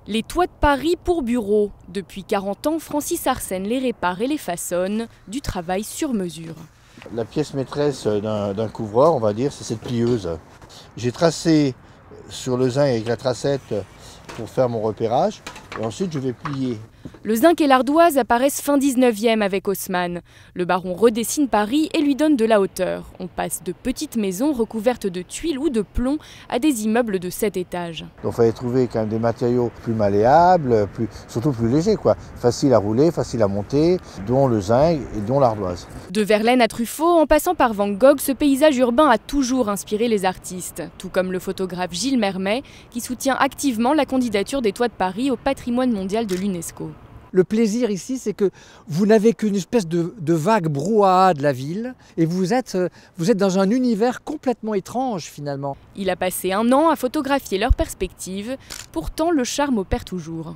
Les toits de Paris pour bureaux. Depuis 40 ans, Francis Arsène les répare et les façonne, du travail sur mesure. La pièce maîtresse d'un couvreur, on va dire, c'est cette plieuse. J'ai tracé sur le zinc avec la tracette pour faire mon repérage et ensuite je vais plier. Le zinc et l'ardoise apparaissent fin 19e avec Haussmann. Le baron redessine Paris et lui donne de la hauteur. On passe de petites maisons recouvertes de tuiles ou de plomb à des immeubles de 7 étages. Donc il fallait trouver quand même des matériaux plus malléables, surtout plus légers, quoi. Facile à rouler, facile à monter, dont le zinc et dont l'ardoise. De Verlaine à Truffaut, en passant par Van Gogh, ce paysage urbain a toujours inspiré les artistes. Tout comme le photographe Gilles Mermet, qui soutient activement la candidature des toits de Paris au patrimoine mondial de l'UNESCO. Le plaisir ici, c'est que vous n'avez qu'une espèce de vague brouhaha de la ville et vous êtes dans un univers complètement étrange finalement. Il a passé 1 an à photographier leurs perspectives, pourtant le charme opère toujours.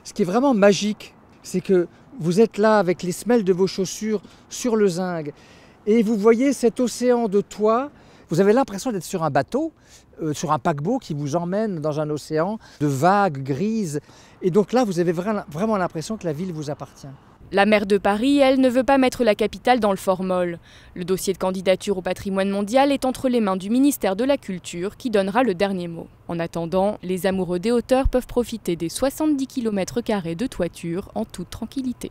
Ce qui est vraiment magique, c'est que vous êtes là avec les semelles de vos chaussures sur le zinc et vous voyez cet océan de toits. Vous avez l'impression d'être sur un bateau, sur un paquebot qui vous emmène dans un océan de vagues grises. Et donc là, vous avez vraiment l'impression que la ville vous appartient. La maire de Paris, elle, ne veut pas mettre la capitale dans le formol. Le dossier de candidature au patrimoine mondial est entre les mains du ministère de la Culture qui donnera le dernier mot. En attendant, les amoureux des hauteurs peuvent profiter des 70 km² de toiture en toute tranquillité.